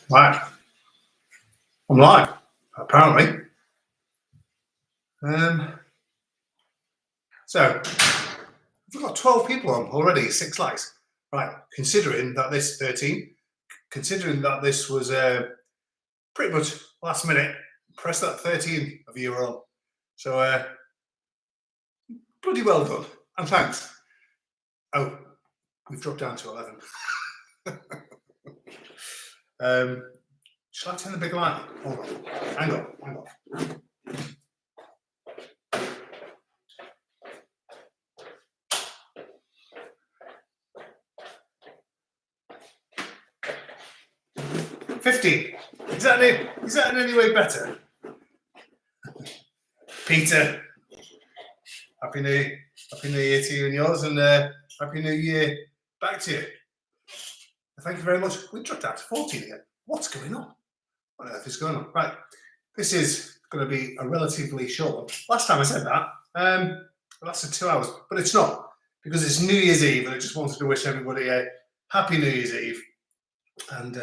Right, I'm live, apparently. So we've got 12 people on already, 6 likes. Right, considering that this 13, considering that this was pretty much last minute, press that 13 of you are on. So bloody well done, and thanks. Oh, we've dropped down to 11. Shall I turn the big light? Hold on, hang on. 15. Is that in any way better? Peter, Happy New Year to you and yours, and Happy New Year back to you. Thank you very much. We dropped out to 14 again. What's going on? What on earth is going on? Right, this is going to be a relatively short one. Last time I said that, it lasted 2 hours, but it's not, because it's New Year's Eve, and I just wanted to wish everybody a happy New Year's Eve, and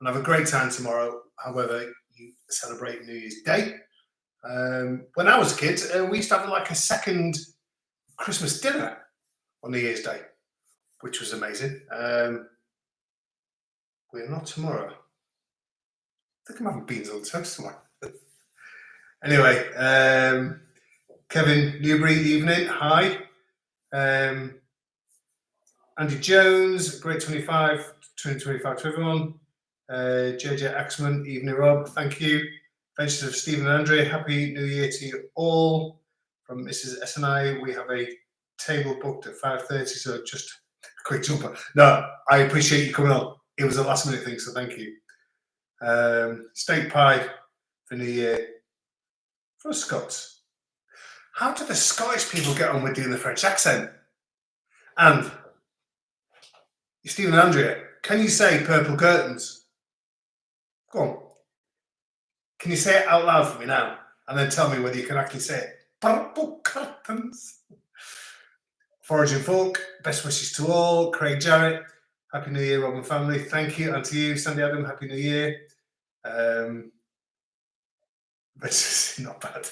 have a great time tomorrow, however you celebrate New Year's Day. When I was a kid, we used to have like a second Christmas dinner on New Year's Day, which was amazing. We're not tomorrow. I think I'm having beans on toast tomorrow. Anyway, Kevin Newbury, evening. Hi. Andy Jones, great 2025 to everyone. JJ Axman, evening Rob, thank you. Adventures of Stephen and Andre, happy New Year to you all. From Mrs. S&I, we have a table booked at 5:30, so just a quick jumper. No, I appreciate you coming on. It was a last minute thing, so thank you. Steak pie for New Year for Scots. How do the Scottish people get on with doing the French accent? And Stephen and Andrea, can you say purple curtains? Go on. Can you say it out loud for me now? And then tell me whether you can actually say it. Purple curtains. Foraging Folk, best wishes to all. Craig Jarrett, happy New Year, Rob and family. Thank you. And to you, Sandy Adam, happy New Year. This is not bad.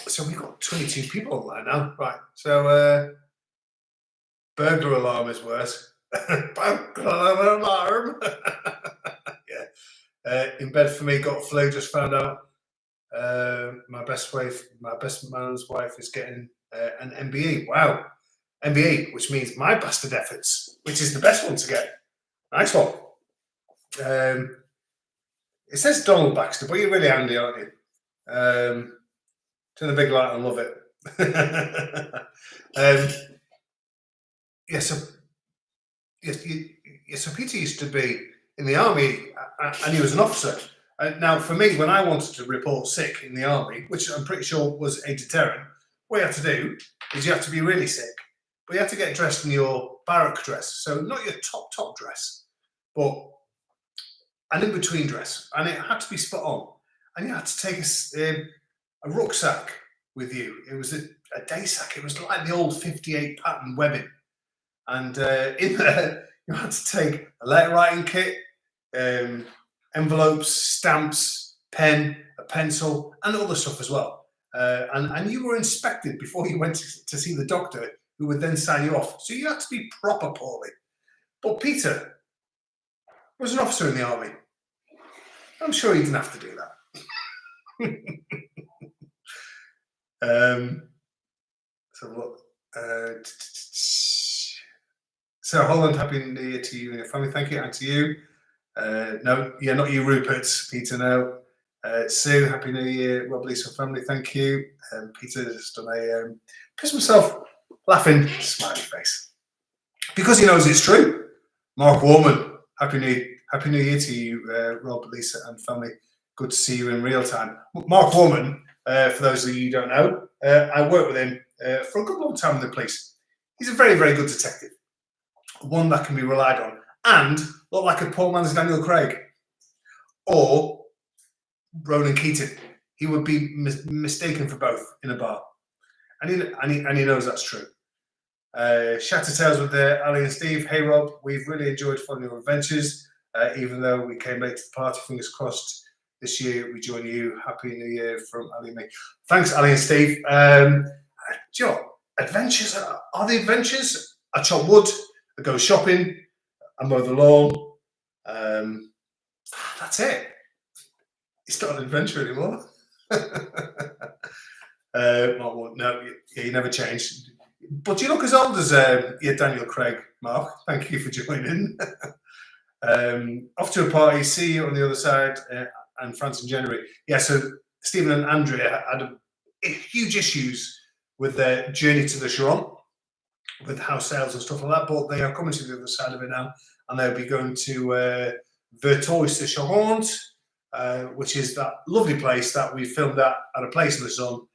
So we've got 22 people online now. Right. So burglar alarm is worse. Burglar alarm. Yeah. In bed for me, got flu, just found out. My best man's wife is getting an MBE. Wow. MBE, which means my bastard efforts, which is the best one to get. Nice one. It says Donald Baxter, but you're really handy, aren't you? Turn the big light on, love it. So Peter used to be in the army, and he was an officer. Now, for me, when I wanted to report sick in the army, which I'm pretty sure was a deterrent, what you have to do is you have to be really sick, but you have to get dressed in your barrack dress. So not your top dress, but an in-between dress, and it had to be spot on. And you had to take a rucksack with you. It was a day sack. It was like the old 58 pattern webbing. And in there, you had to take a letter writing kit, envelopes, stamps, pen, a pencil, and other stuff as well. And you were inspected before you went to see the doctor, who would then sign you off. So you had to be proper poorly. But Peter was an officer in the army. I'm sure he didn't have to do that. So look. So Holland, happy New Year to you and your family. Thank you, and to you. No, yeah, not you, Rupert. Peter, no. Sue, happy New Year. Rob, Lisa, family. Thank you. Peter has done a piss myself laughing smiley face because he knows it's true. Mark Warman, happy New Year to you, Rob, Lisa, and family. Good to see you in real time. Mark Warman, for those of you who don't know, I worked with him for a good long time in the police. He's a very, very good detective, one that can be relied on, and not like a poor man's Daniel Craig or Ronan Keating. He would be mistaken for both in a bar, and he knows that's true. Shatter Tales with Ali and Steve. Hey Rob, we've really enjoyed following your adventures. even though we came late to the party. Fingers crossed this year we join you. Happy New Year from Ali and me. Thanks, Ali and Steve. Do you know, adventures are the adventures. I chop wood, I go shopping, I mow the lawn. That's it. It's not an adventure anymore. No, you never changed. But you look as old as Daniel Craig, Mark. Thank you for joining. Off to a party. See you on the other side, and France in January. Yeah, so Stephen and Andrea had huge issues with their journey to the Giron, with house sales and stuff like that. But they are coming to the other side of it now, and they'll be going to Vertois-sur-Charente, which is that lovely place that we filmed at a place in the sun,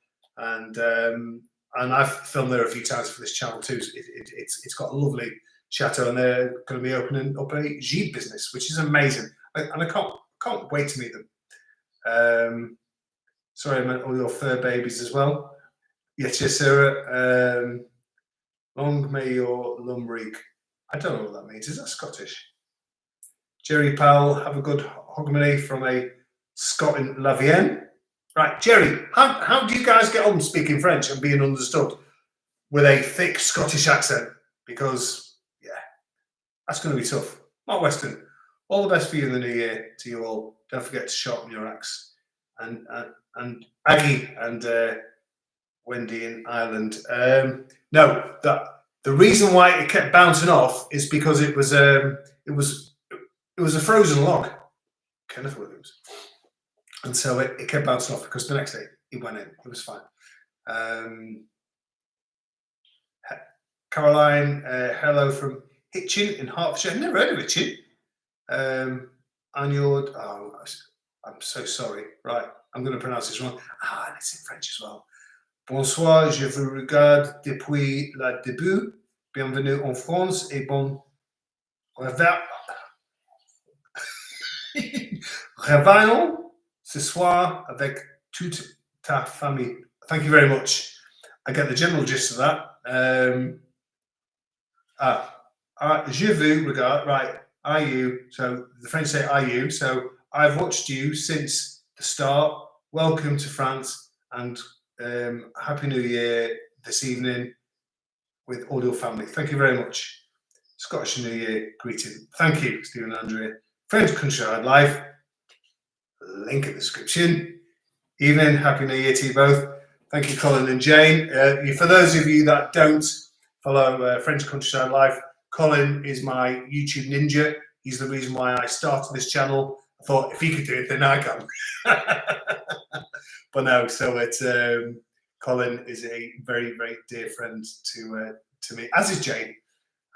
and I've filmed there a few times for this channel too. It's got a lovely chateau, and they're going to be opening up a gîte business, which is amazing, and I can't wait to meet them. Sorry, I meant all your fur babies as well. Yes, Sarah. Long may your lumbric. I don't know what that means. Is that Scottish? Jerry Powell, have a good hogmanay from a Scot in La Vienne. Right, Jerry, how do you guys get on speaking French and being understood with a thick Scottish accent? Because, yeah, that's going to be tough. Mark Weston, all the best for you in the new year to you all. Don't forget to sharpen your axe. And Aggie and Wendy in Ireland. No, the reason why it kept bouncing off is because it was a frozen log, Kenneth Williams, and so it kept bouncing off because the next day it went in. It was fine. Caroline, hello from Hitchin in Hertfordshire. I've never heard of Hitchin. Anyord, I'm so sorry. Right, I'm going to pronounce this wrong. And it's in French as well. Bonsoir, je vous regarde depuis le début. Bienvenue en France et bon réveillon ce soir avec toute ta famille. Thank you very much. I get the general gist of that. Je vous regarde, right, are you, so the French say are you, so I've watched you since the start. Welcome to France, and Happy New Year this evening with all your family. Thank you very much. Scottish New Year greeting. Thank you, Stephen and Andrea. French Countryside Life. Link in the description. Evening. Happy New Year to you both. Thank you, Colin and Jane. For those of you that don't follow French Countryside Life, Colin is my YouTube ninja. He's the reason why I started this channel. I thought if he could do it, then I can. But no, so it's Colin is a very, very dear friend to me, as is Jane.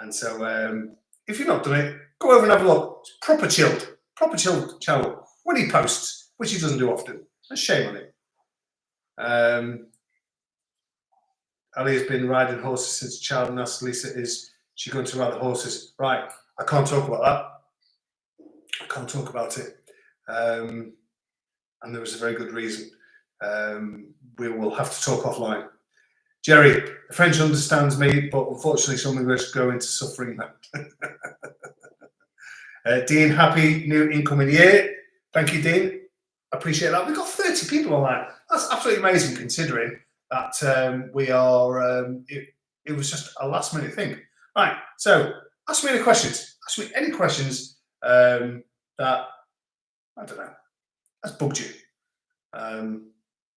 And so if you've not done it, go over and have a look. It's proper chilled channel. When he posts, which he doesn't do often, there's shame on it. Ali has been riding horses since a child, and asked Lisa, is she going to ride the horses? Right, I can't talk about that. I can't talk about it. And there was a very good reason. We will have to talk offline. Jerry, the French understands me, but unfortunately some English go into suffering now. Dean, happy new incoming year. Thank you, Dean. Appreciate that. We've got 30 people online. That's absolutely amazing considering that we are, it was just a last minute thing. Right, so ask me any questions. Ask me any questions that, I don't know, has bugged you.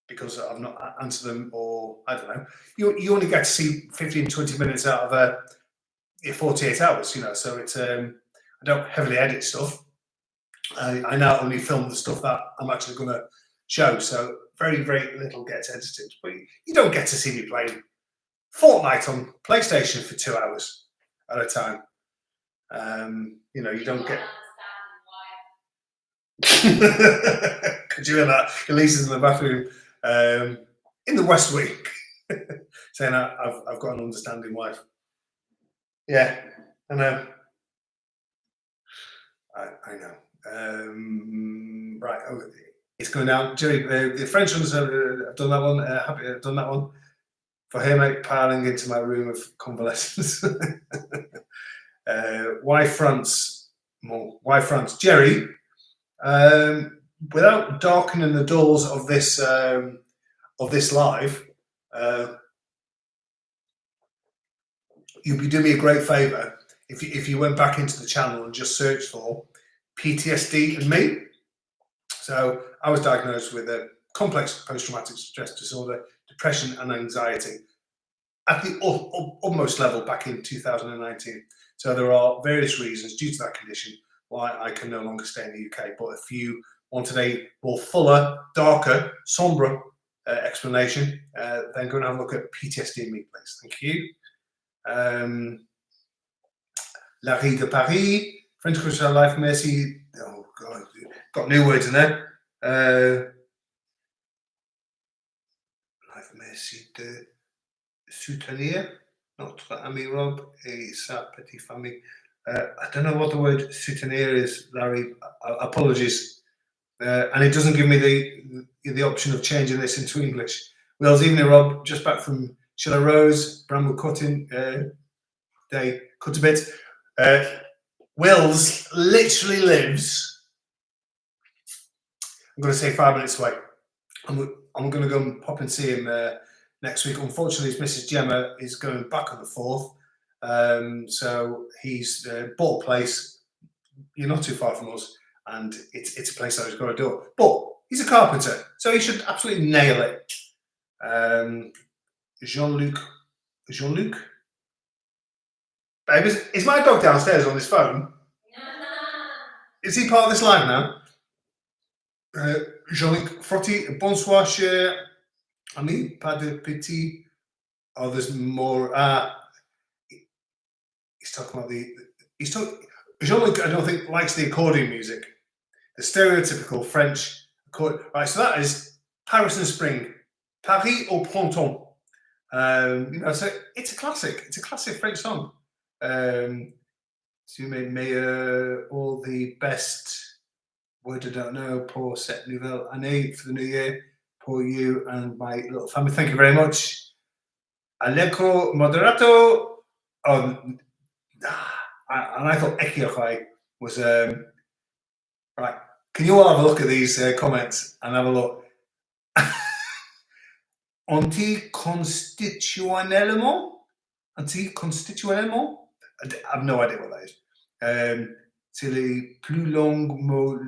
Because I've not answered them, or I don't know. You only get to see 15, 20 minutes out of 48 hours, you know, so it's, I don't heavily edit stuff. I now only film the stuff that I'm actually going to show, so very, very little gets edited. But you don't get to see me playing Fortnite on PlayStation for 2 hours at a time. You know, you don't get. Could you hear that? Elisa's in the bathroom in the West Wing saying I've got an understanding wife. Yeah, I know. I know. Right, it's going down. Jerry, the French ones have done that one. Happy I've done that one. For him, mate, piling into my room of convalescence. Why France? more. Why France? Jerry, without darkening the doors of this live, you'd be doing me a great favour if you went back into the channel and just searched for PTSD and me. So I was diagnosed with a complex post-traumatic stress disorder, depression and anxiety at the utmost level back in 2019. So there are various reasons due to that condition why I can no longer stay in the UK. But if you wanted a more fuller, darker, sombre explanation, then go and have a look at PTSD and me, please. Thank you. Larry de Paris, French Christian Life Mercy. Oh God, got new words in there. Life Mercy de soutenir notre ami Rob et sa petite famille. I don't know what the word soutenir is, Larry. Apologies. And it doesn't give me the option of changing this into English. Wales evening, Rob. Just back from Chilla Rose, Bramble Cutting Day, cut a bit. Wills literally lives, I'm going to say 5 minutes away. I'm going to go and pop and see him next week. Unfortunately, his Mrs. Gemma is going back on the 4th. So he's bought a place. You're not too far from us. And it's a place that he's got to do. But he's a carpenter, so he should absolutely nail it. Jean-Luc. Babe, is my dog downstairs on his phone? Is he part of this live now? Jean-Luc Frotti, bonsoir, cher ami, pas de petit. Oh, there's more. He's talking about Jean-Luc, I don't think, likes the accordion music. The stereotypical French accordion. Right, so that is Paris in Spring. Paris au printemps. So it's a classic. It's a classic French song. Tu meilleur, all the best. Word I don't know. Pour cette nouvelle année, for the new year. For you and my little family. Thank you very much. Allegro moderato. And I thought Ekiochai was right. Can you all have a look at these comments and have a look? Anticonstitutionnellement? Anticonstitutionnellement? I have no idea what that is. C'est le plus long mot.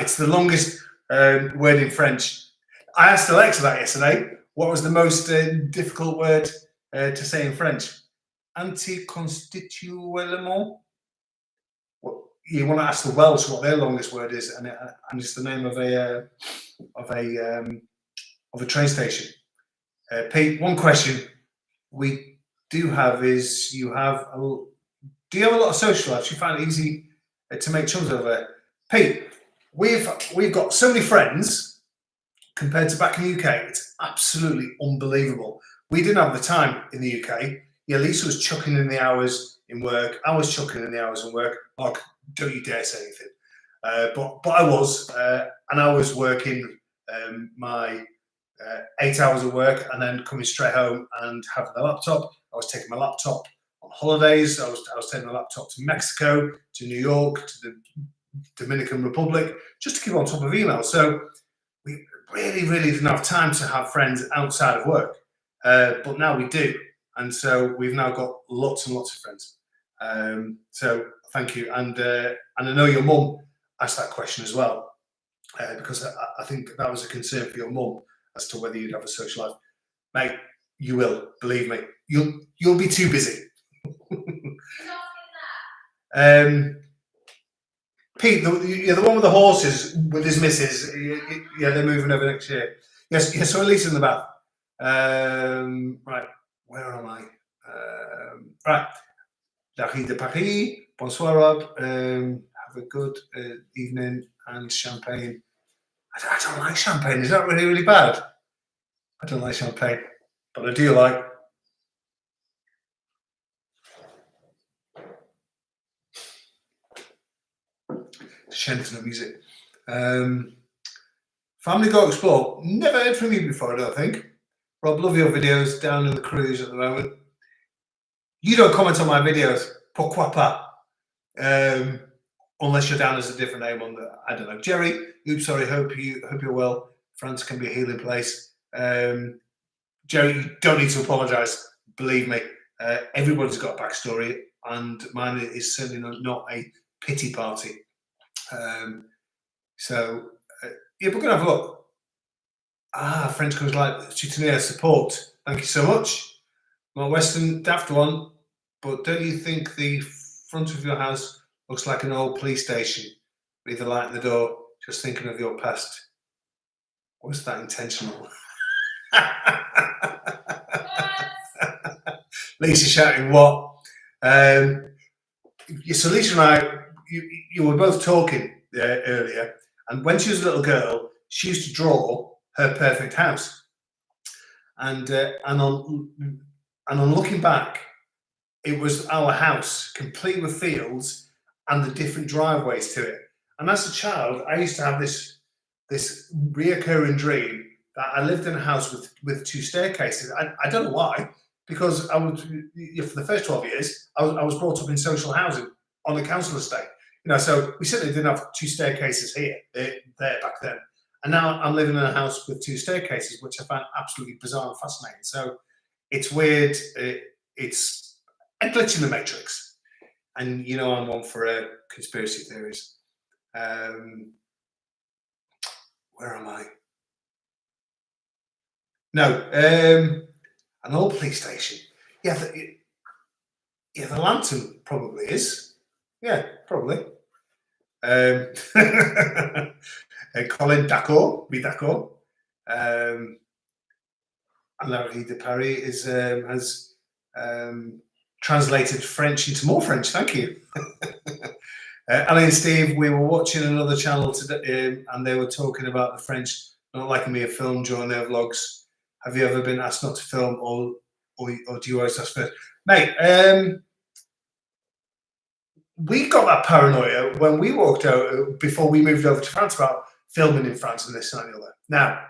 It's the longest word in French. I asked Alexa that yesterday. What was the most difficult word to say in French? Anticonstitutionnellement. You want to ask the Welsh what their longest word is, and it's the name of a train station. Pete, one question we do have is: do you have a lot of social life? Do you find it easy to make chums over there? Pete, we've got so many friends compared to back in the UK. It's absolutely unbelievable. We didn't have the time in the UK. Yeah, Lisa was chucking in the hours in work. I was chucking in the hours in work. Like, don't you dare say anything. But I was, and I was working my 8 hours of work and then coming straight home and having the laptop. I was taking my laptop on holidays. I was taking my laptop to Mexico, to New York, to the Dominican Republic, just to keep on top of emails. So we really didn't have time to have friends outside of work. But now we do. And so we've now got lots and lots of friends. So thank you. And I know your mum asked that question as well, because I think that was a concern for your mum as to whether you'd have a social life. Mate, you will, believe me. You'll be too busy. Pete, the one with the horses with his missus, yeah, they're moving over next year. Yes, so Elisa's in the bath. Right, where am I? Right, Larry de Paris, bonsoir, Rob. Have a good evening and champagne. I don't like champagne. Is that really bad? I don't like champagne, but I do like. Shame there's no music. Family Go Explore. Never heard from you before, I don't think. Rob, love your videos down in the cruise at the moment. You don't comment on my videos. Pourquoi pas? unless you're down as a different name on the, I don't know. Jerry, oops, sorry, hope you're well. France can be a healing place. Jerry, you don't need to apologise. Believe me, everybody's got a backstory, and mine is certainly not a pity party. So yeah, we're gonna have a look. French comes like Soutenir support. Thank you so much. Mark Weston, daft one, but don't you think the front of your house looks like an old police station with the light in the door? Just thinking of your past. Was that intentional? Lisa shouting what? So Lisa and I, you were both talking earlier, and when she was a little girl, she used to draw her perfect house, and on looking back, it was our house, complete with fields and the different driveways to it. And as a child, I used to have this reoccurring dream that I lived in a house with 2 staircases. I don't know why, because I would, for the first 12 years, I was brought up in social housing on a council estate. So we certainly didn't have 2 staircases there back then. And now I'm living in a house with 2 staircases, which I find absolutely bizarre and fascinating. So it's weird. It's a glitch in the matrix. And I'm one for conspiracy theories. Where am I? No, an old police station. Yeah, the lantern probably is. Yeah, probably. Colin, d'accord, oui, d'accord. And Larry de Paris has translated French into more French. Thank you. Ali and Steve, we were watching another channel today, and they were talking about the French not liking me a film during their vlogs. Have you ever been asked not to film, or do you always ask first? Mate, we got that paranoia when we walked out before we moved over to France about filming in France and this and the other. Now,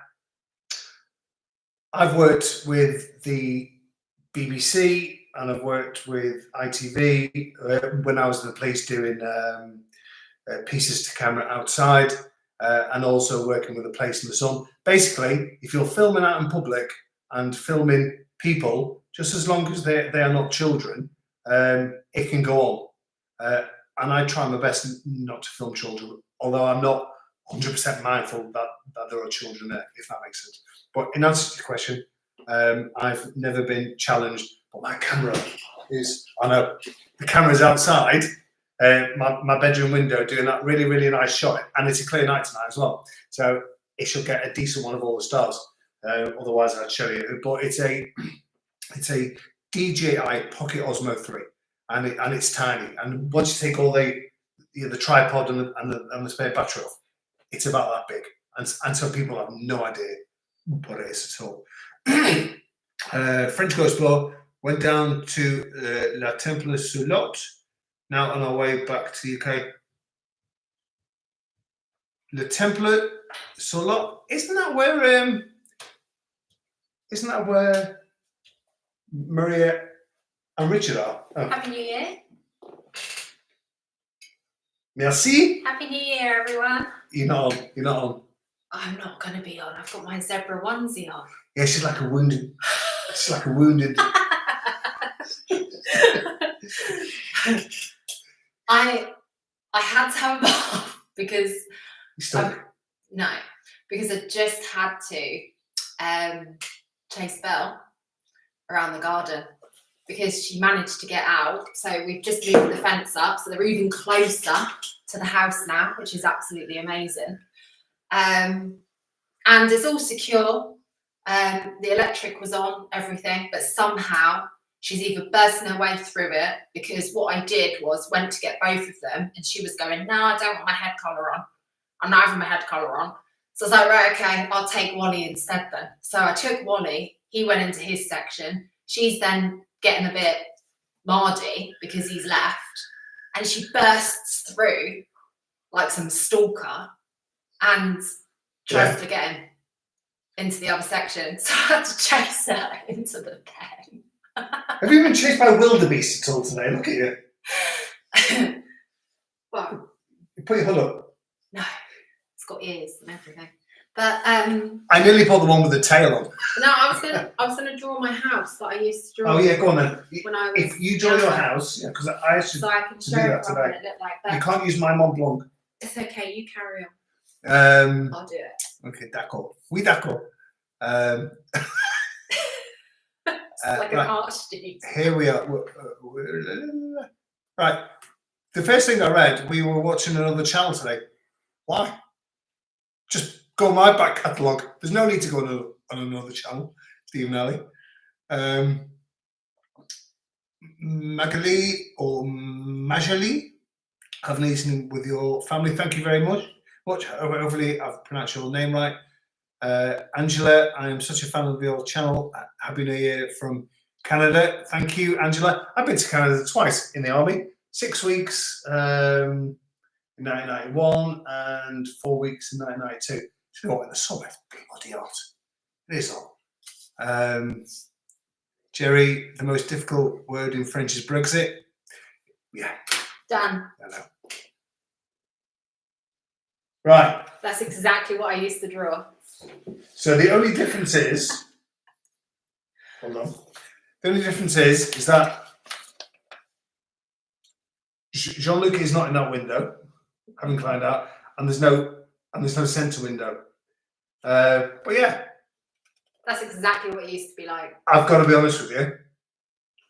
I've worked with the BBC and I've worked with ITV when I was in the police doing pieces to camera outside, and also working with a place in the sun. Basically, if you're filming out in public and filming people, just as long as they are not children, it can go on. And I try my best not to film children, although I'm not 100% mindful that there are children there, if that makes sense. But in answer to the question, I've never been challenged, but my camera is, I know, the camera's outside my bedroom window doing that really, really nice shot, and it's a clear night tonight as well. So it should get a decent one of all the stars. Otherwise I'd show you. But it's a DJI Pocket Osmo 3. And it's tiny. And once you take all the tripod and the spare battery off, it's about that big. And some people have no idea what it is at all. French Ghost Blow went down to La Temple sur Lot. Now on our way back to the UK. Le Temple sur Lot. Isn't that where Maria and Richard are? Oh. Happy New Year. Merci. Happy New Year, everyone. You're not on. I'm not going to be on. I've got my zebra onesie on. Yeah, she's like a wounded. I had to have a bath because because I just had to chase Belle around the garden because she managed to get out. So we've just moved the fence up, so they're even closer to the house now, which is absolutely amazing. And it's all secure. The electric was on, everything, but somehow she's either bursting her way through it, because what I did was went to get both of them and she was going, no, I don't want my head collar on. I'm not having my head collar on. So I was like, right, okay, I'll take Wally instead then. So I took Wally, he went into his section. She's then getting a bit mardy because he's left, and she bursts through like some stalker and tries to get him into the other section. So I had to chase her into the pen. Have you been chased by wildebeest at all today? Look at you. Well, put your hood up. No, it's got ears and everything. But I nearly put the one with the tail on. no, I was gonna draw my house that I used to draw. Oh yeah, go on then. When I was If you draw your younger. house, yeah, because I actually So I can to show do you that what today. it looked like. You But can't use my Mont Blanc. it's okay. You carry on. I'll do it. Okay, d'accord. Oui, d'accord. It's like an right. art student. Here we are. Right. The first thing I read, we were watching another channel today. Why? Just go on my back catalogue. There's no need to go on another channel, Stephen Alley. Magali or Majali, have listening with your family. Thank you very much. Hopefully, I've pronounced your name right. Angela, I am such a fan of your channel. Happy New Year from Canada. Thank you, Angela. I've been to Canada twice in the army. 6 weeks in 1991 and 4 weeks in 1992. You know what, in the summer, it's bloody hot. It is hot. Jerry, the most difficult word in French is Brexit. Yeah. Done. I know. Right. That's exactly what I used to draw. So the only difference is, hold on. The only difference is that Jean-Luc is not in that window, having climbed out, and there's no centre window. But yeah, That's exactly what it used to be like. I've got to be honest with you.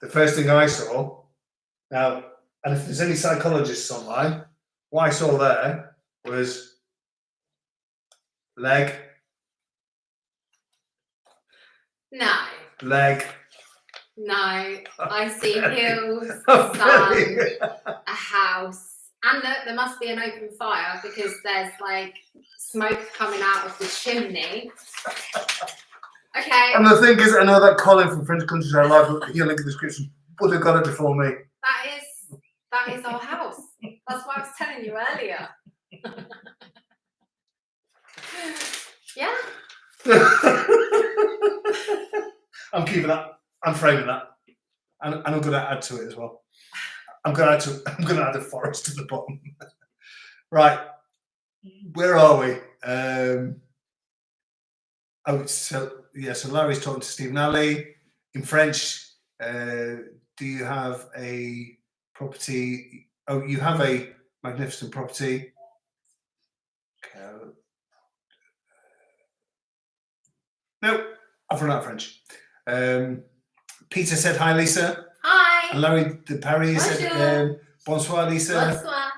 The first thing I saw now, and if there's any psychologists online, what I saw there was leg, No, no. I see hills, sun, a house, and look, there must be an open fire because there's like smoke coming out of the chimney. Okay. And the thing is, I know that Colin from French Countryside Live, he'll link in the description, would have got it before me. That is our house. That's what I was telling you earlier. Yeah. I'm keeping that. I'm framing that, and I'm going to add to it as well. I'm going to add a forest to the bottom. Right, where are we? So Larry's talking to Stephen Alley in French. Do you have a property? Oh, you have a magnificent property. Okay. No, I've run out of French. Peter said hi, Lisa. Hi. And Larry de Paris said bonsoir, Lisa. Bonsoir.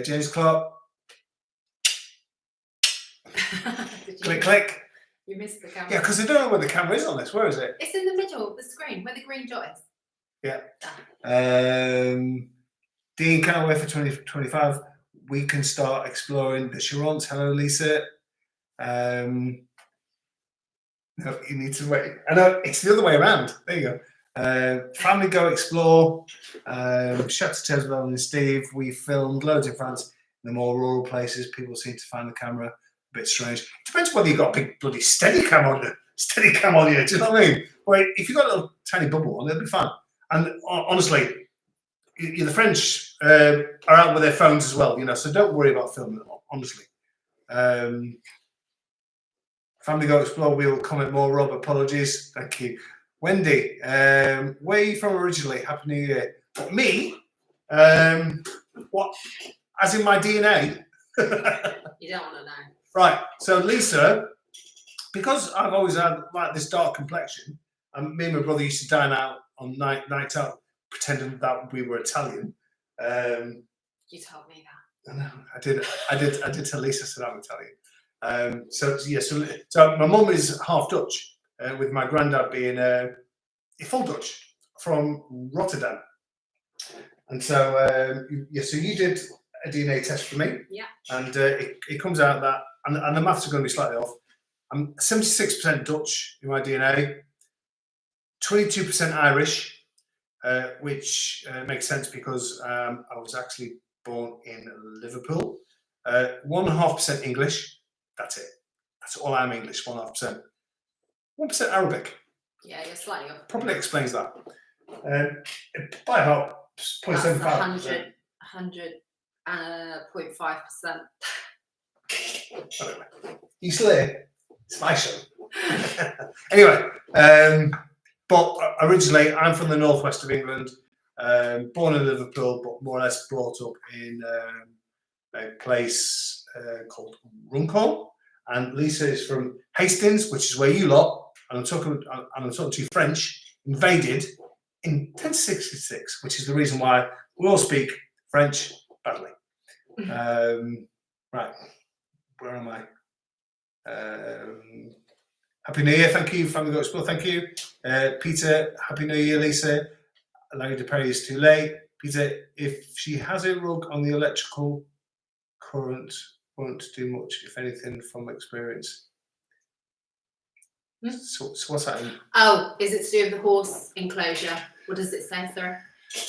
James Clark. Did Click, click. You missed the camera. Yeah, because I don't know where the camera is on this. Where is it? It's in the middle of the screen where the green dot is. Yeah. Dean, can't wait for 2025. We can start exploring the Charentes. Hello, Lisa. No, you need to wait. I know it's the other way around. There you go. Family go explore. Shout to Tesla and Steve. We filmed loads in France in the more rural places. People seem to find the camera a bit strange. It depends whether you've got a big bloody steady cam on you. Do you know what I mean? Well, if you've got a little tiny bubble on, it'll be fine. And honestly, the French are out with their phones as well, so don't worry about filming it, honestly. Family go explore, we'll comment more. Rob, apologies. Thank you. Wendy, where are you from originally? Happy New Year. Me? What? As in my DNA? You don't want to know. Right. So Lisa, because I've always had like this dark complexion, and me and my brother used to dine out on night out, pretending that we were Italian. You told me that. I know. I did tell Lisa that I'm Italian. So my mum is half Dutch, with my granddad being full Dutch from Rotterdam. And so so you did a DNA test for me. Yeah. And it comes out that, and the maths are going to be slightly off. I'm 76% Dutch in my DNA, 22% Irish, which makes sense because I was actually born in Liverpool. 1.5% English. That's it. That's all I'm English, 1.5%. 1% Arabic. Yeah, you're slightly off. Probably explains that. By about 0.75%. 100 0.5%. You still here? It's my show. Anyway, but originally I'm from the northwest of England, born in Liverpool, but more or less brought up in a place called Runcorn. And Lisa is from Hastings, which is where you lot, and I'm talking to you French, invaded in 1066, which is the reason why we all speak French badly. Right, where am I? Happy New Year, thank you. Family Got School, thank you. Peter, Happy New Year, Lisa. Larry DePerry is too late. Peter, if she has a rug on the electrical current, won't do much, if anything, from experience. So what's that? Oh, is it to do with the horse enclosure? What does it say, sir?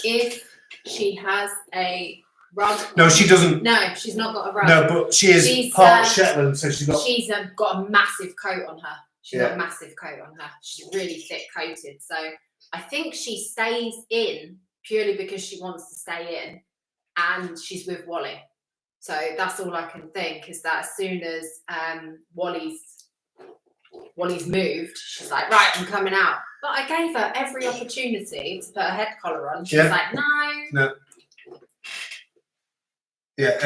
If she has a rug. No, she doesn't. No, she's not got a rug. No, but she's part Shetland, so she's got. She's got a massive coat on her. She's got a massive coat on her. She's really thick coated. So I think she stays in purely because she wants to stay in, and she's with Wally. So that's all I can think is that as soon as Wally's moved, she's like, right, I'm coming out. But I gave her every opportunity to put her head collar on. She's like, no. Yeah,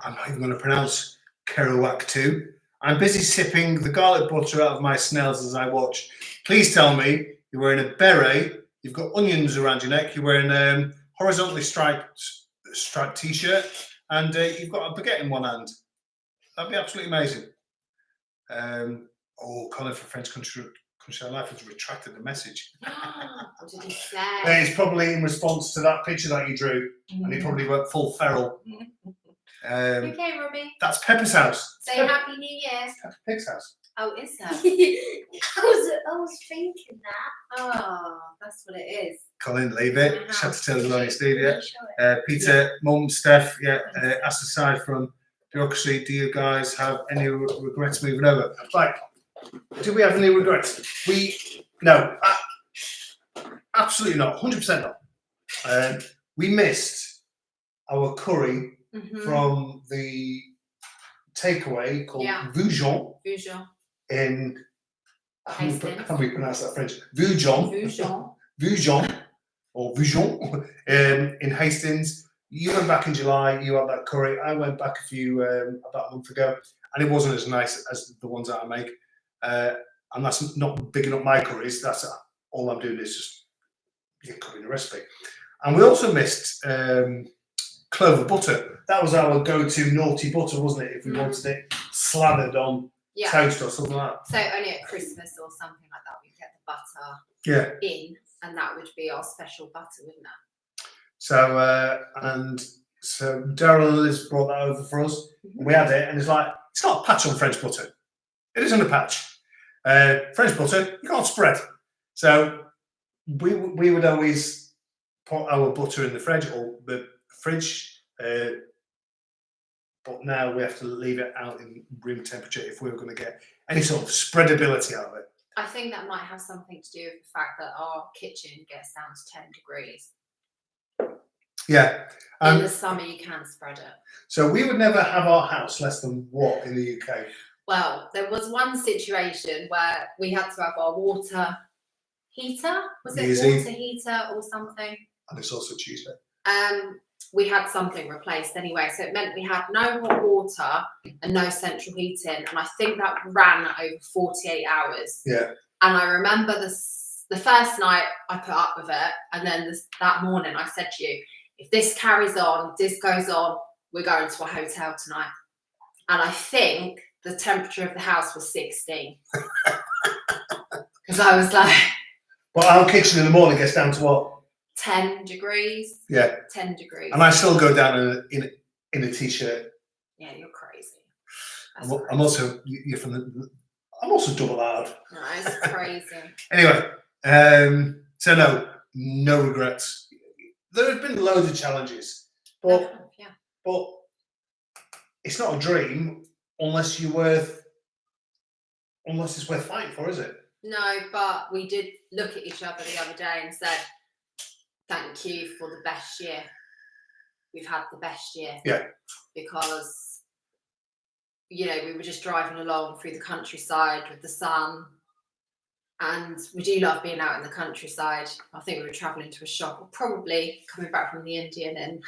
I'm not even going to pronounce Kerouac too. I'm busy sipping the garlic butter out of my snells as I watch. Please tell me you're wearing a beret, you've got onions around your neck, you're wearing a horizontally striped t-shirt, and you've got a baguette in one hand. That'd be absolutely amazing. Colin from French Country Life has retracted the message. What did he say? It's probably in response to that picture that you drew, and he probably went full feral. Okay, Robbie. That's Pepper's house. Say Happy New Year. Peppa Pig's house. Oh, is that? I was thinking that. Oh, that's what it is. Colin, leave it. Shut the tails on Steve, yeah. Show it. Peter, Mum, Steph, yeah. Asked aside from bureaucracy, do you guys have any regrets moving over? Like, do we have any regrets? No, absolutely not. 100% not. We missed our curry from the takeaway called Vougeon. Vougeon. In how do we pronounce that French? Vougeon. Vougeon or Vougeon in Hastings. You went back in July. You had that curry. I went back about a month ago, and it wasn't as nice as the ones that I make. And that's not bigging up my curries. That's all I'm doing is just cooking the recipe. And we also missed clover butter. That was our go-to naughty butter, wasn't it? If we wanted it slathered on toast or something like that. So only at Christmas or something like that, we get the butter in, and that would be our special butter, wouldn't it? So so Daryl and Liz brought that over for us. We had it, and it's like, it's not a patch on French butter. It isn't a patch. French butter, you can't spread. So we would always put our butter in the fridge, but now we have to leave it out in room temperature if we were going to get any sort of spreadability out of it. I think that might have something to do with the fact that our kitchen gets down to 10 degrees. Yeah. In the summer, you can spread it. So we would never have our house less than what in the UK? Well, there was one situation where we had to have our water heater. Was it water heater or something? And it's also Tuesday. We had something replaced anyway, so it meant we had no hot water and no central heating, and I think that ran over 48 hours. Yeah. And I remember the first night I put up with it, and then that morning I said to you, if this carries on, if this goes on, we're going to a hotel tonight. And I think the temperature of the house was 16. Because I was like... Well, our kitchen in the morning gets down to what? 10 degrees. Yeah. 10 degrees. And I still go down in a t-shirt. Yeah, you're crazy. I'm also you're from the. I'm also double hard. No, it's crazy. Anyway, so no regrets. There have been loads of challenges, but it's not a dream unless it's worth fighting for, is it? No, but we did look at each other the other day and said, thank you for the best year we've had the best year. Yeah. Because, you know, we were just driving along through the countryside with the sun. And we do love being out in the countryside. I think we were travelling to a shop, or probably coming back from the Indian in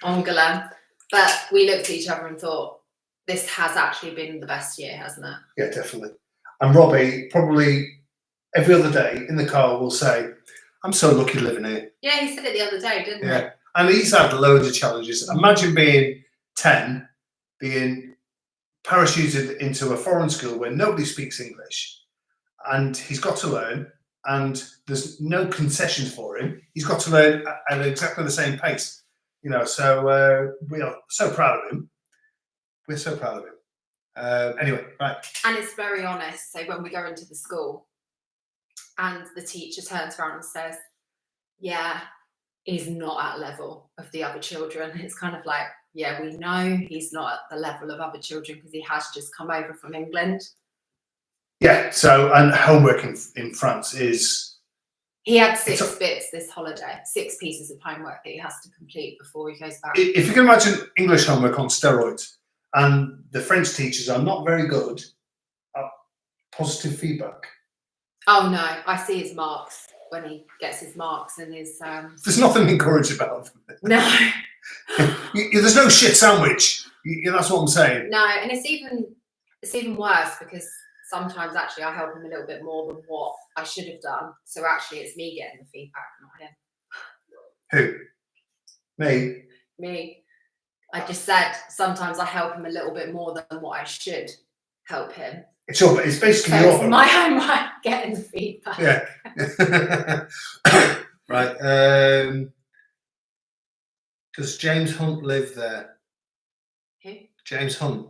Ongalam. But we looked at each other and thought, this has actually been the best year, hasn't it? Yeah, definitely. And Robbie, probably every other day in the car, will say, I'm so lucky living here. Yeah, he said it the other day, didn't he? Yeah. And he's had loads of challenges. Imagine being 10, being parachuted into a foreign school where nobody speaks English, and he's got to learn, and there's no concessions for him. He's got to learn at exactly the same pace. You know, so we are so proud of him. We're so proud of him. Anyway, right. And it's very honest. So when we go into the school and the teacher turns around and says, yeah, he's not at level of the other children. It's kind of like, yeah, we know he's not at the level of other children because he has just come over from England. Yeah, so, and homework in France is... He had 6 bits this holiday, 6 pieces of homework that he has to complete before he goes back. If you can imagine English homework on steroids, and the French teachers are not very good at positive feedback. Oh no, I see his marks when he gets his marks and his... There's nothing encouraging about them. No. There's no shit sandwich. That's what I'm saying. No, and it's even worse because sometimes actually I help him a little bit more than what I should have done. So actually it's me getting the feedback, not him. Who? Me? Me. I just said sometimes I help him a little bit more than what I should help him. It's basically So your it's my homework getting the feedback. Yeah. Right. Does James Hunt live there? Who? James Hunt.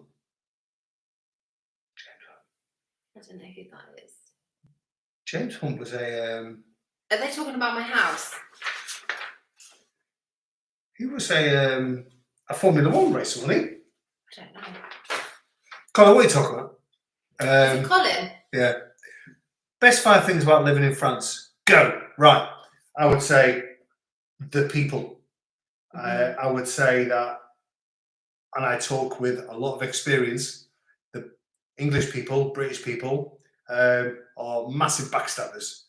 I don't know who that is. James Hunt was a. Are they talking about my house? He was a Formula One racer, wasn't he? I don't know. Colin, what are you talking about? Is it Colin? Yeah. Best 5 things about living in France. Go. Right. I would say the people. I would say that, and I talk with a lot of experience, the English people, British people, are massive backstabbers.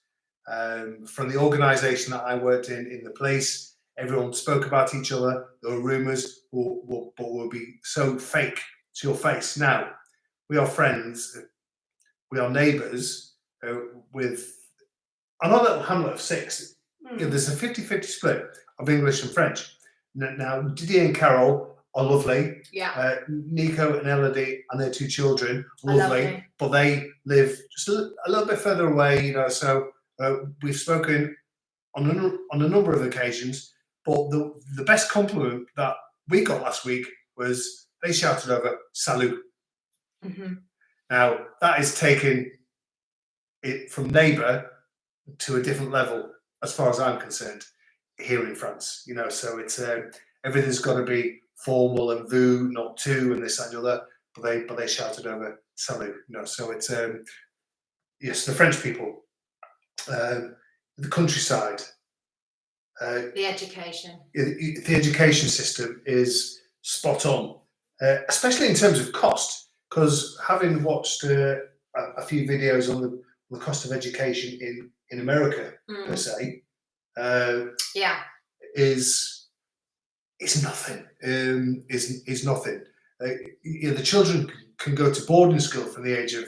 From the organisation that I worked in the police, everyone spoke about each other. There were rumours, but would be so fake to your face. Now, we are friends, we are neighbours with another little hamlet of 6. You know, there's a 50-50 split of English and French. Now, Didier and Carol are lovely. Yeah. Nico and Elodie and their 2 children, lovely, but they live just a little bit further away, you know, so we've spoken on a number of occasions, but the best compliment that we got last week was they shouted over, "Salut." Mm-hmm. Now, that is taking it from neighbour to a different level, as far as I'm concerned, here in France. You know, so it's everything's got to be formal and vous, not tu, and this and the other. But they shouted over "Salut." You know, so it's yes, the French people, the countryside, The education. the education system is spot on, especially in terms of cost. Because having watched a few videos on the cost of education in America per se, Yeah. is nothing. Is nothing. You know, the children can go to boarding school from the age of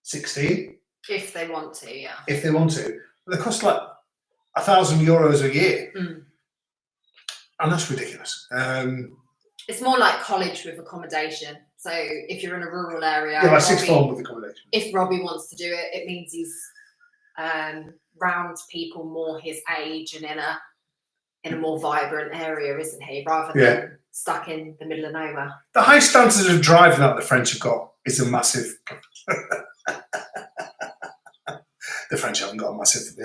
16 If they want to, yeah. if they want to. But they cost like €1,000 a year, and that's ridiculous. It's more like college with accommodation. So if you're in a rural area, Yeah, like sixth form with accommodation. If Robbie wants to do it, it means he's round people more his age and in a more vibrant area, isn't he? Rather than stuck in the middle of nowhere. The high standards of driving that the French have got is a massive. The French haven't got a massive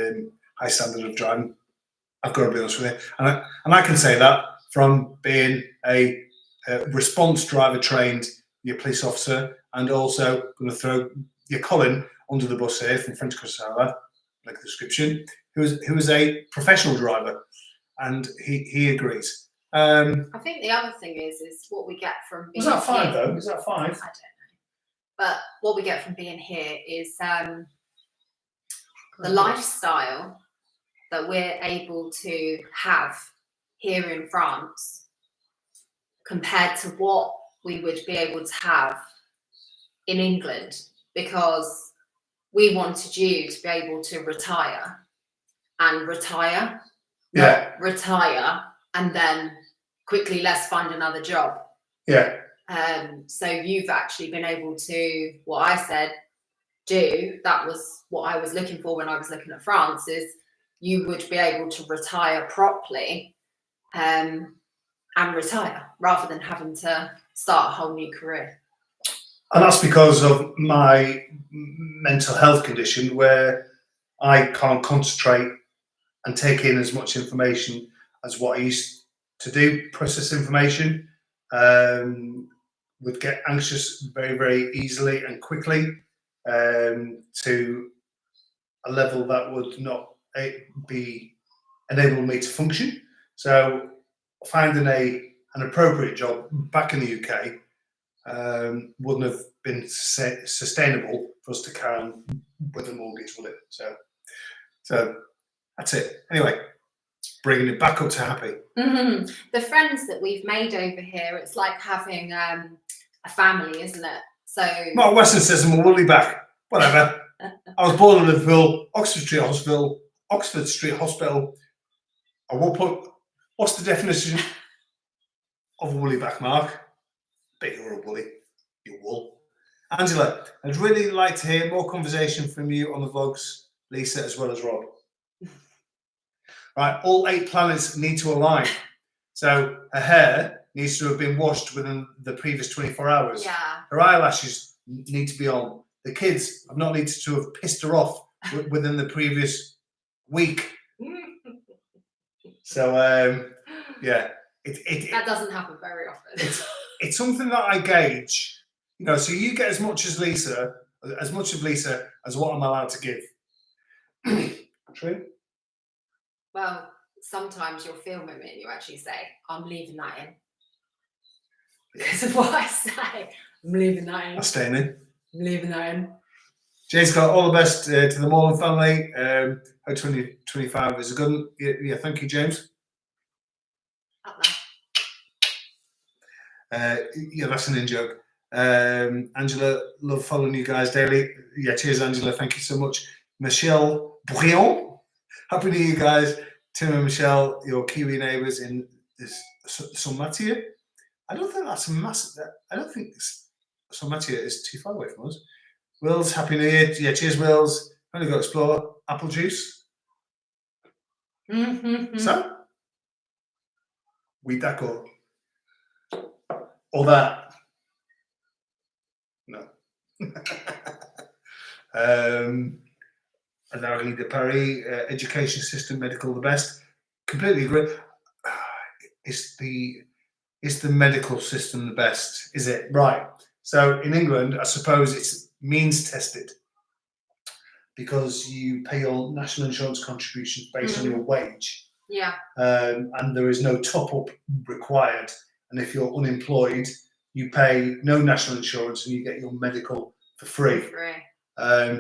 high standard of driving. I've got to be honest with you, and I can say that from being a response driver trained your police officer, and also going to throw your Colin under the bus here from French Crusada, like the description, who was a professional driver, and he agrees. I think the other thing is what we get from being Was that 5 here. though? Is that 5? I don't know. But what we get from being here is the lifestyle that we're able to have here in France compared to what we would be able to have in England, because we wanted you to be able to retire, Yeah. not retire and then quickly let's find another job. Yeah. So you've actually been able to, what I said, do, that was what I was looking for when I was looking at France, is you would be able to retire properly and retire rather than having to start a whole new career. And that's because of my mental health condition, where I can't concentrate and take in as much information as what I used to do, process information. Would get anxious very, very easily and quickly, to a level that would not be enable me to function. So finding an appropriate job back in the UK wouldn't have been sustainable for us to carry on with a mortgage, would it? So that's it. Anyway, bringing it back up to happy. The friends that we've made over here, it's like having a family, isn't it? So Mark Weston says I'm a woolly back. Whatever. I was born in Liverpool, Oxford Street Hospital. I will put. What's the definition of a woolly back, Mark? Bet you're a woolly. You're wool. Angela, I'd really like to hear more conversation from you on the vlogs, Lisa, as well as Rob. Right, all 8 planets need to align. So her hair needs to have been washed within the previous 24 hours. yeah. Her eyelashes need to be on. The kids have not needed to have pissed her off within the previous week. So yeah, That doesn't happen very often. it's something that I gauge. You know, so you get as much of Lisa as what I'm allowed to give. True. Well, sometimes you'll film it and you actually say, I'm leaving that in. Because of what I say. I'm leaving that in. I'm staying in. I'm leaving that in. Jay's got all the best to the Morland family. Hope 2025 is a good one. Yeah, thank you, James. Up there. Yeah, that's an in-joke. Angela, love following you guys daily. Yeah, cheers, Angela. Thank you so much. Michelle Brion. Happy New Year, guys. Tim and Michelle, your Kiwi neighbours in Saint-Mathieu. I don't think that's a massive. I don't think Saint-Mathieu is too far away from us. Wills, Happy New Year. Yeah, cheers, Wills. I'm going to go explore apple juice. So, we d'accord. Or that. No. Larry de Paris, education system, medical the best. Completely agree. Is the medical system the best? Is it? Right. So in England, I suppose it's means tested, because you pay your national insurance contributions based on your wage. Yeah. And there is no top up required. And if you're unemployed, you pay no national insurance and you get your medical for free.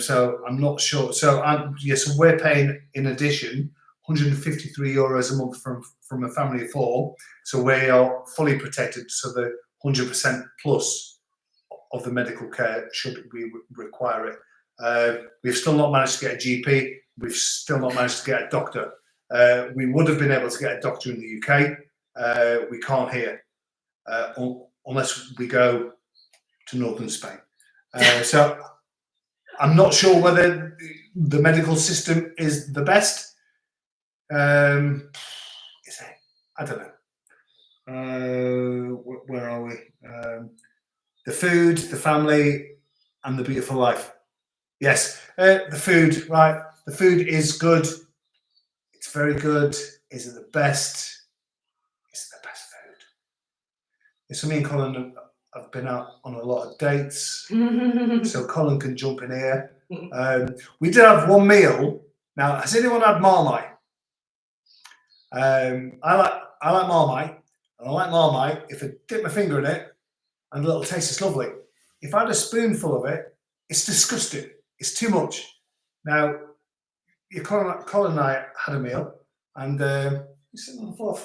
So I'm not sure. So so we're paying in addition €153 a month from a family of 4. So we are fully protected. So the 100% plus of the medical care should we require it. We've still not managed to get a GP. We've still not managed to get a doctor. We would have been able to get a doctor in the UK. We can't here unless we go to northern Spain. So I'm not sure whether the medical system is the best. Is it? I don't know. Where are we? The food, the family, and the beautiful life. Yes, the food, right? The food is good. It's very good. Is it the best? It's the best food. Yes, so me and Colin have been out on a lot of dates, so Colin can jump in here. We did have one meal. Now, has anyone had Marmite? I like Marmite, and I like Marmite if I dip my finger in it and a little taste is lovely. If I had a spoonful of it, it's disgusting. It's too much. Now, Colin and I had a meal, and he's sitting on the floor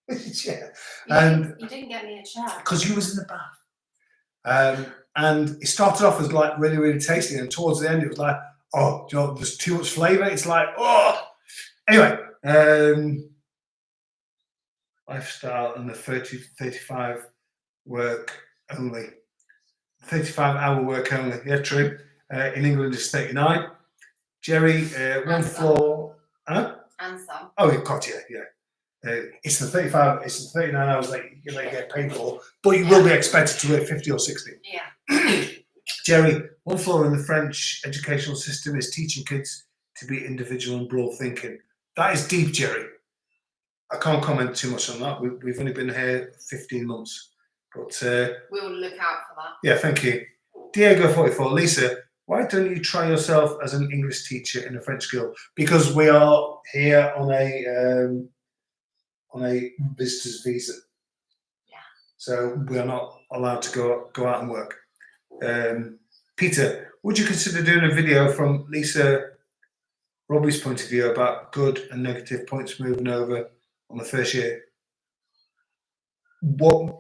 with his chair, and You didn't get me a chair. because you was in the bath. And it started off as like really, really tasty, and towards the end it was like, oh, do you know, there's too much flavour. It's like, oh. Anyway, lifestyle and the 35 work only. 35-hour work only. Yeah, true. In England it's 39. Jerry, one And some. floor. Huh? And some. Oh, you've got it, yeah. It's the 35, it's the 39 hours that you get paid for, but you will be expected to work 50 or 60. Yeah. Jerry, one flaw in the French educational system is teaching kids to be individual and broad thinking. That is deep, Jerry. I can't comment too much on that. We've only been here 15 months. But We'll look out for that. yeah, thank you. Diego44, Lisa, why don't you try yourself as an English teacher in a French school? Because we are here on a visitor's visa. Yeah. So we are not allowed to go out and work. Peter, would you consider doing a video from Lisa Robbie's point of view about good and negative points moving over on the first year? What?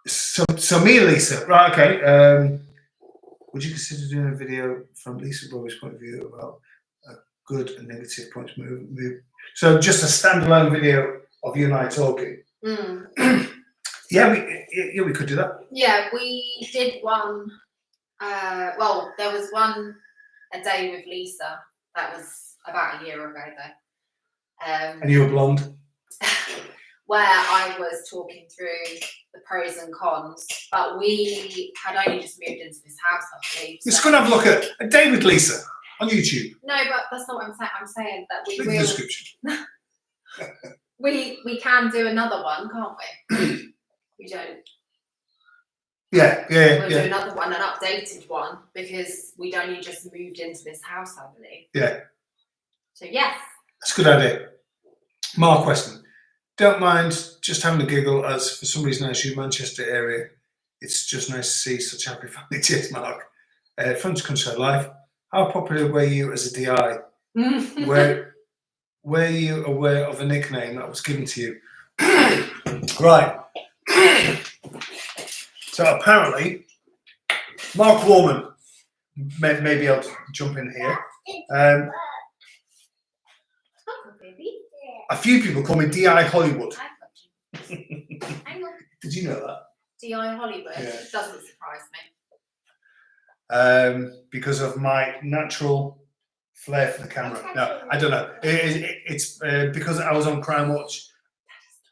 So me and Lisa, right? Okay. Would you consider doing a video from Lisa Robbie's point of view about good and negative points move? So just a standalone video of you and I talking. Yeah, we could do that. Yeah, we did one. Well, there was one a day with Lisa. That was about a year ago, though. And you were blonde. Where I was talking through the pros and cons, but we had only just moved into this house, I believe. Let's so- go and have a look at a day with Lisa on YouTube. No, but that's not what I'm saying. I'm saying that we Look at the will. description. We can do another one, can't we? We don't. Yeah. We'll do another one, an updated one, because we'd only just moved into this house, I believe. Yeah. So yes. That's a good idea. Mark Weston, don't mind just having a giggle, as for some reason I assume Manchester area. It's just nice to see such happy family. Cheers, Mark. French Countryside Life. How popular were you as a DI? Were you aware of a nickname that was given to you? Right. So apparently, Mark Warman, maybe I'll jump in here. Baby. A few people call me DI Hollywood. I know. Did you know that? DI Hollywood. Yeah. It doesn't surprise me. Because of my natural flair for the camera. No, I don't know. It's because I was on Crime Watch.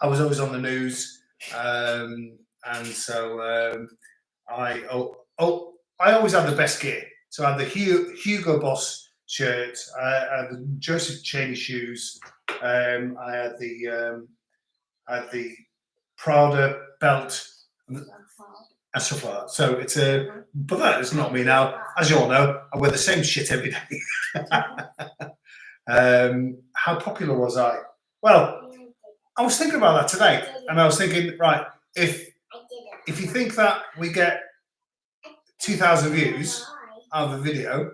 I was always on the news, and so I always had the best gear. So I had the Hugo Boss shirt. I had the Joseph Cheney shoes. I had the Prada belt and stuff like that. So it's but that is not me now. As you all know, I wear the same shit every day. How popular was I? Well, I was thinking about that today, and I was thinking, right, if you think that we get 2,000 views out of a video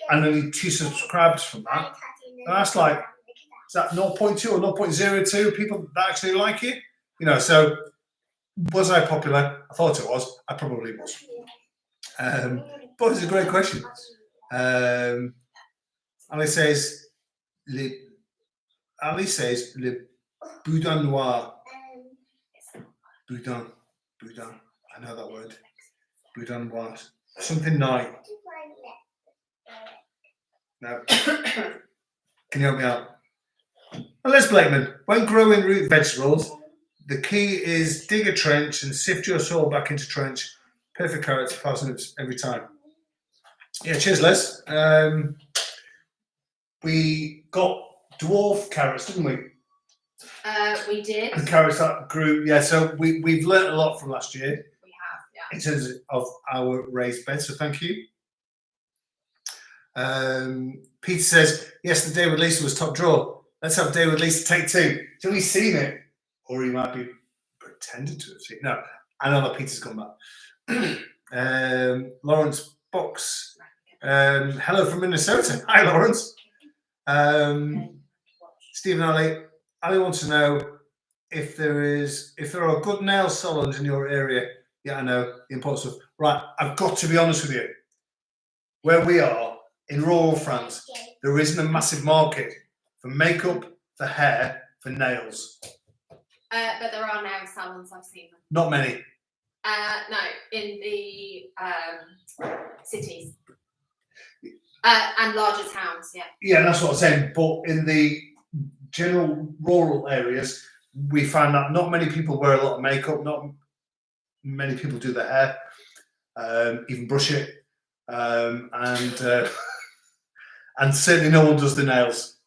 and only 2 subscribers from that, that's like, is that 0.2 or 0.02 people that actually like it? You know, so was I popular? I thought it was. I probably was. But it's a great question. Ali says, le boudin noir. Boudin. I know that word. Boudin noir. Something nice. No. Can you help me out? Well, Les Blakeman, when growing root vegetables, the key is dig a trench and sift your soil back into trench. Perfect carrots, parsnips every time. Yeah, cheers, Les. We got dwarf carrots, didn't we? We did. And carrots that grew. Yeah, so we've learnt a lot from last year We have, yeah. in terms of our raised beds. So thank you. Peter says, yes, the day with Lisa was top draw. Let's have Day with Lisa take 2. So he's seen it, or he might be pretending to have seen it. No, I know that Peter's come back. Lawrence Box. Hello from Minnesota. Hi, Lawrence. Stephen Ali wants to know if there are good nail salons in your area. Yeah, I know the importance of. Right, I've got to be honest with you. Where we are in rural France, there isn't a massive market for makeup, for hair, for nails. But there are nail salons, I've seen them. Not many. No, in the cities and larger towns, yeah. Yeah, that's what I'm saying. But in the general rural areas, we find that not many people wear a lot of makeup. Not many people do their hair, even brush it, and certainly no one does the nails.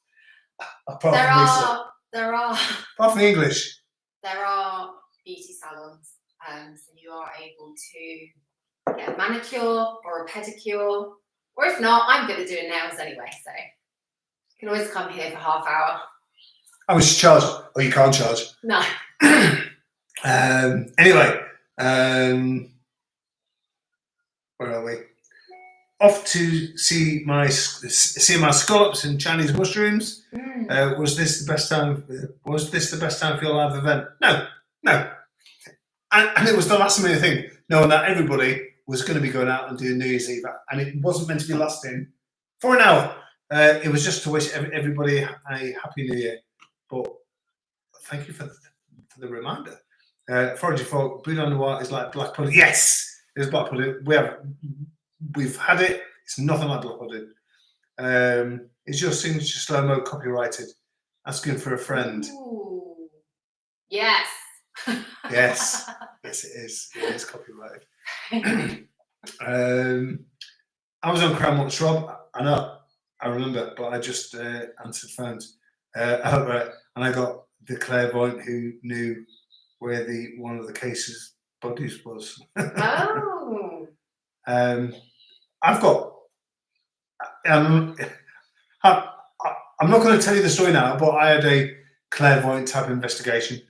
Apart There are from the English. There are beauty salons, so you are able to get a manicure or a pedicure, or if not, I'm good at doing nails anyway, so you can always come here for half hour. How much you charge? Oh, you can't charge. No. Anyway, where are we? Off to see my scallops and Chinese mushrooms. Was this the best time? Was this the best time for your live event? No. And it was the last minute thing, knowing that everybody was going to be going out and doing New Year's Eve, and it wasn't meant to be lasting for an hour. It was just to wish everybody a happy New Year. But thank you for the reminder. Foraging for Bouillon Noir is like black pudding. Yes, it's black pudding. We've had it. It's nothing like black pudding. Is your signature slow-mo copyrighted? Asking for a friend. Ooh. Yes. Yes, it is. It is copyrighted. I was on Crown Watch Rob. I know. I remember, but I just answered phones. And I got the clairvoyant who knew where one of the case's bodies was. Oh. I've got. I'm not going to tell you the story now, but I had a clairvoyant type investigation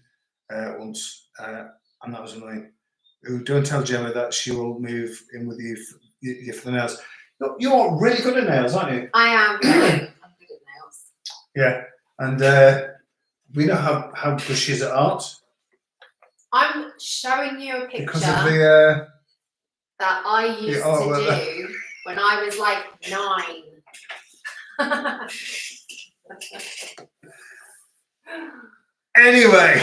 once, and that was annoying. Don't tell Gemma that she will move in with you for the nails. You're really good at nails, aren't you? I am. I'm good at nails. Yeah, and we know how good she is at art. I'm showing you a picture Because of the. that I used to do when I was like 9. Anyway,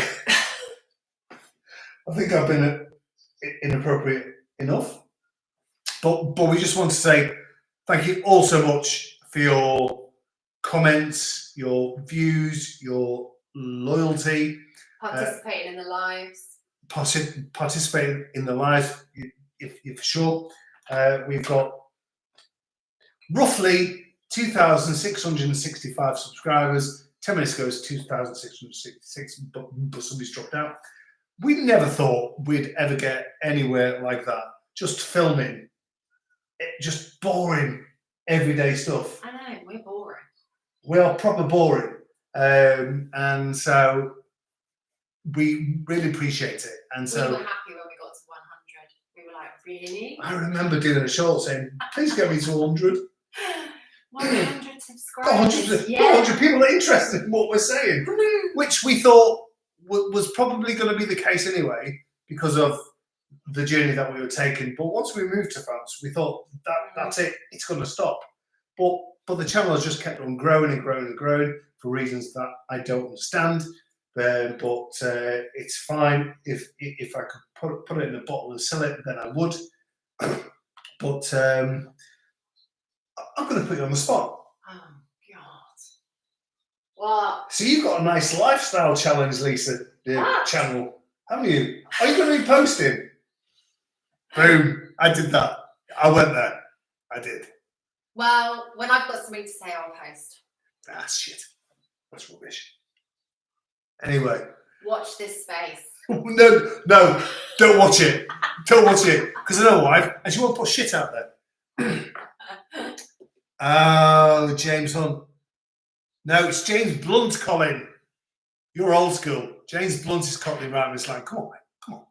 I think I've been inappropriate enough, but we just want to say thank you all so much for your comments, your views, your loyalty, Participating in the lives. participating in the live. If for sure, we've got roughly 2,665 subscribers. 10 minutes ago, it's 2,666, but somebody's dropped out. We never thought we'd ever get anywhere like that. Just filming, just boring, everyday stuff. I know, we're boring. We are proper boring. And so we really appreciate it. And so we were happy when we got to 100. We were like, really? I remember doing a short saying, please get me to 100. 100 subscribers. 100 people are interested in what we're saying, which we thought was probably going to be the case anyway because of the journey that we were taking. But once we moved to France, we thought that's it, it's going to stop. But the channel has just kept on growing and growing and growing for reasons that I don't understand. But it's fine. If I could put it in a bottle and sell it, then I would. But I'm going to put you on the spot. Oh, God. What? So you've got a nice lifestyle challenge, Lisa, the channel, haven't you? Are you going to be posting? Boom. I did that. I went there. I did. Well, when I've got something to say, I'll post. Ah, shit. That's rubbish. Anyway. Watch this space. No, don't watch it. Don't watch it. Because I know why. And she won't put shit out there. Oh, James Hunt. No, it's James Blunt, Colin. You're old school. James Blunt is Cockney rhyme. It's like, come on, mate, come on.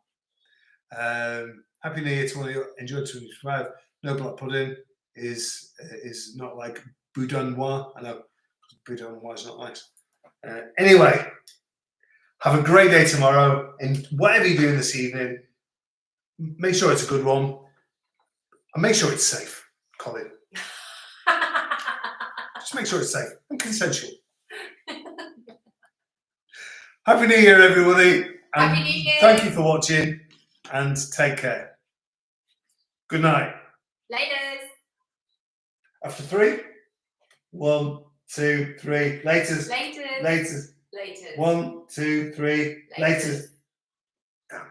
Happy New Year to all of you. Enjoy 2025. No black pudding is not like boudin noir. I know boudin noir is not nice. Anyway, have a great day tomorrow. And whatever you're doing this evening, make sure it's a good one. And make sure it's safe, Colin. Just make sure it's safe and consensual. Happy New Year, everybody. And Happy New Year. Thank you for watching and take care. Good night. Laters. After 3, 1, 2, 3, laters. Laters. Laters. Laters. 1, 2, 3, laters. Laters. Damn.